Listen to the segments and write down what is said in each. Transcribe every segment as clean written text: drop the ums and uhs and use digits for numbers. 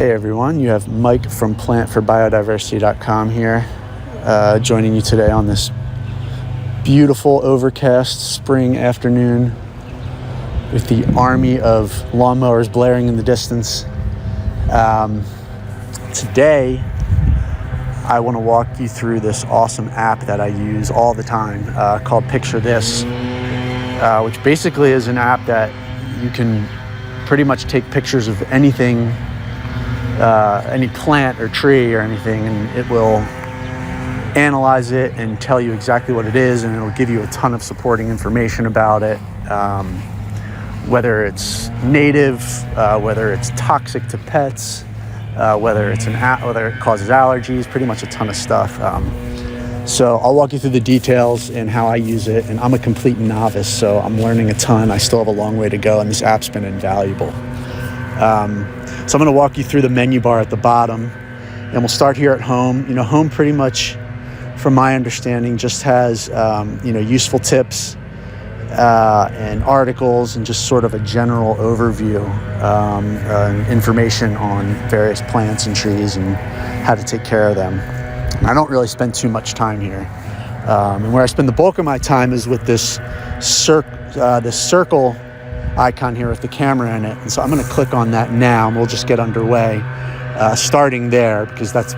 Hey everyone, you have Mike from plantforbiodiversity.com here, joining you today on this beautiful overcast spring afternoon with the army of lawnmowers blaring in the distance. Today, I want to walk you through this awesome app that I use all the time called PictureThis, which basically is an app that you can pretty much take pictures of anything, any plant or tree or anything, and it will analyze it and tell you exactly what it is, and it'll give you a ton of supporting information about it, whether it's native, whether it's toxic to pets, whether it causes allergies, pretty much a ton of stuff. So I'll walk you through the details and how I use it, and I'm a complete novice, so I'm learning a ton. I still have a long way to go, and this app's been invaluable. So I'm going to walk you through the menu bar at the bottom, and we'll start here at home. Home pretty much, from my understanding, just has useful tips and articles and just sort of a general overview, information on various plants and trees and how to take care of them. And I don't really spend too much time here. And where I spend the bulk of my time is with this circle icon here with the camera in it. And so I'm going to click on that now, and we'll just get underway, starting there, because that's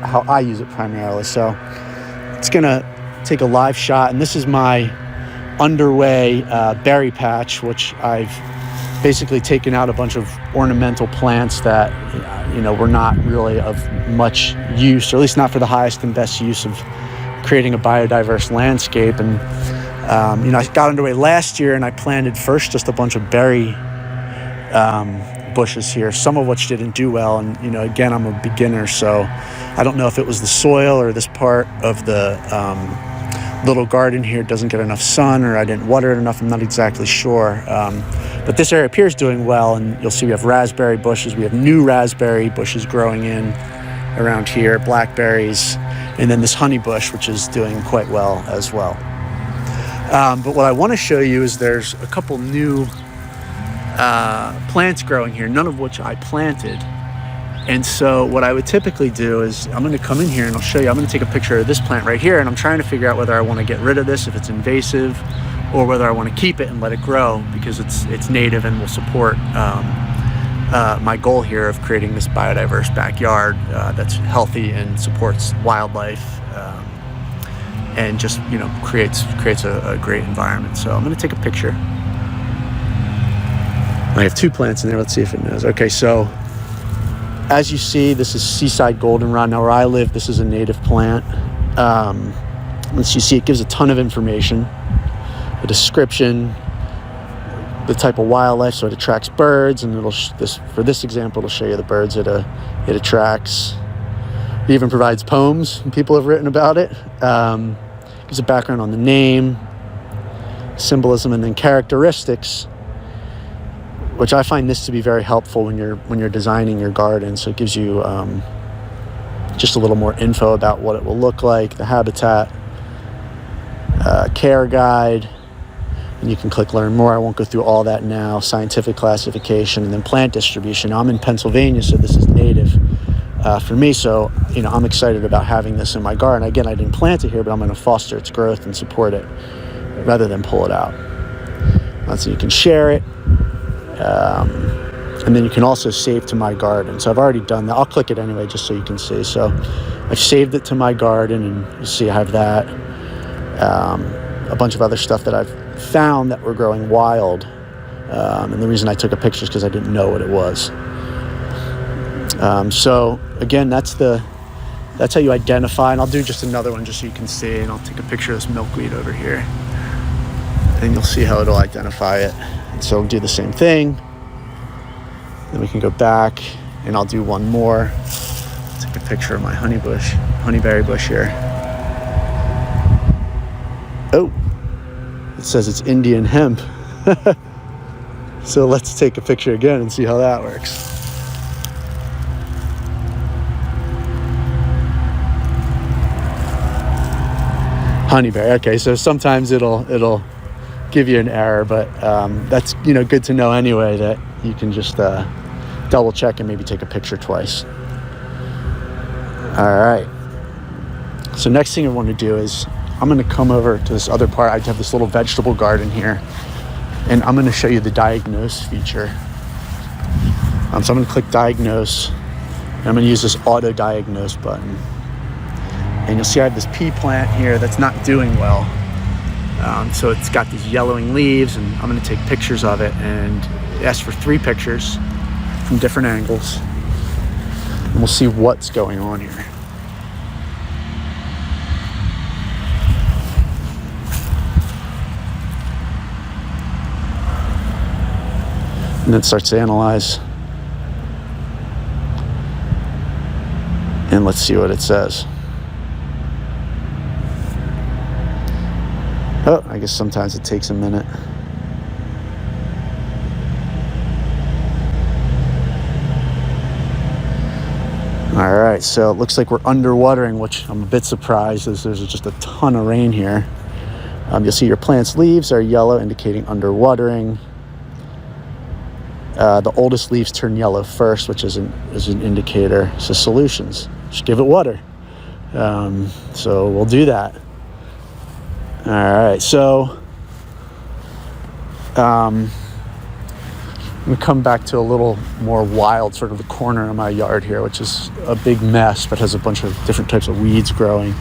how I use it primarily. So it's going to take a live shot, and this is my underway berry patch, which I've basically taken out a bunch of ornamental plants that were not really of much use, or at least not for the highest and best use of creating a biodiverse landscape. And I got underway last year, and I planted first just a bunch of berry bushes here, some of which didn't do well. And again, I'm a beginner, so I don't know if it was the soil or this part of the little garden here doesn't get enough sun, or I didn't water it enough. I'm not exactly sure. But this area appears doing well, and you'll see we have raspberry bushes. We have new raspberry bushes growing in around here, blackberries, and then this honey bush, which is doing quite well as well. But what I want to show you is there's a couple new plants growing here, none of which I planted. And so what I would typically do is I'm going to come in here and I'll show you. I'm going to take a picture of this plant right here, and I'm trying to figure out whether I want to get rid of this if it's invasive, or whether I want to keep it and let it grow because it's native and will support my goal here of creating this biodiverse backyard that's healthy and supports wildlife, and just creates a great environment. So I'm going to take a picture. I have two plants in there. Let's see if it knows. Okay, so as you see, this is seaside goldenrod. Now where I live, this is a native plant. As you see, it gives a ton of information, a description, the type of wildlife, so it attracts birds, and for this example, it'll show you the birds it attracts. It even provides poems, and people have written about it. Gives a background on the name, symbolism, and then characteristics, which I find this to be very helpful when you're designing your garden. So it gives you just a little more info about what it will look like, the habitat, care guide, and you can click learn more. I won't go through all that now. Scientific classification, and then plant distribution. Now, I'm in Pennsylvania, so this is native for me. So I'm excited about having this in my garden. Again, I didn't plant it here, but I'm going to foster its growth and support it rather than pull it out. So you can share it. And then you can also save to my garden. So I've already done that. I'll click it anyway just so you can see. So I've saved it to my garden, and you see I have that. A bunch of other stuff that I've found that were growing wild. And the reason I took a picture is because I didn't know what it was. So again, that's how you identify. And I'll do just another one just so you can see. And I'll take a picture of this milkweed over here, and you'll see how it'll identify it. So we'll do the same thing. Then we can go back, and I'll do one more. Take a picture of my honeyberry bush here. Oh, it says it's Indian hemp. So let's take a picture again and see how that works. Honeyberry. Okay, so sometimes it'll give you an error, but that's good to know anyway, that you can just double check and maybe take a picture twice. All right. So next thing I want to do is I'm going to come over to this other part. I have this little vegetable garden here, and I'm going to show you the diagnose feature. So I'm going to click diagnose, and I'm going to use this auto diagnose button. And you'll see I have this pea plant here that's not doing well. So it's got these yellowing leaves, and I'm going to take pictures of it, and it asks for 3 pictures from different angles, and we'll see what's going on here. And then it starts to analyze. And let's see what it says. Oh, I guess sometimes it takes a minute. All right, so it looks like we're underwatering, which I'm a bit surprised as there's just a ton of rain here. You'll see your plant's leaves are yellow, indicating underwatering. The oldest leaves turn yellow first, which is an indicator. So solutions, just give it water. So we'll do that. All right, so I'm gonna come back to a little more wild, sort of the corner of my yard here, which is a big mess, but has a bunch of different types of weeds growing.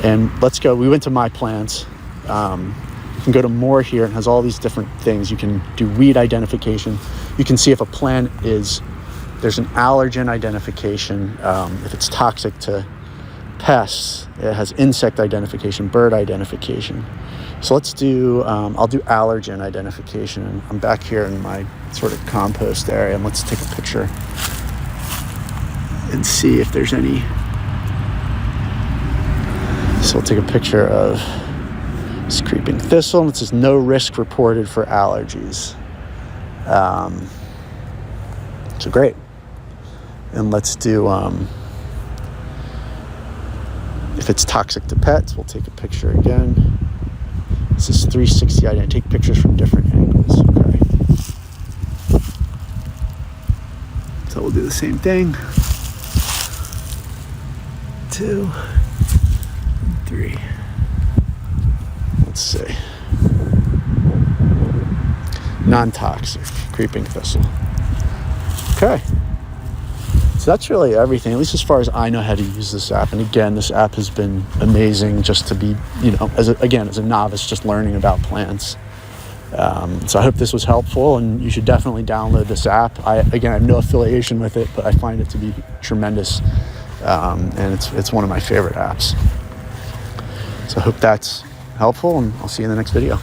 And let's go, we went to my plants. You can go to more here and has all these different things. You can do weed identification. You can see if a plant there's an allergen identification, if it's toxic to pests. It has insect identification, bird identification. So let's do, I'll do allergen identification. I'm back here in my sort of compost area, and let's take a picture and see if there's any. So we'll take a picture of this creeping thistle, and it says no risk reported for allergies. So great. And let's do, if it's toxic to pets, we'll take a picture again. This is 360. I take pictures from different angles. Okay. So we'll do the same thing. 2, 3. Let's see. Non-toxic creeping thistle. Okay. So that's really everything, at least as far as I know how to use this app. And again, this app has been amazing just to be, as a novice, just learning about plants. So I hope this was helpful, and you should definitely download this app. I have no affiliation with it, but I find it to be tremendous. And it's one of my favorite apps. So I hope that's helpful, and I'll see you in the next video.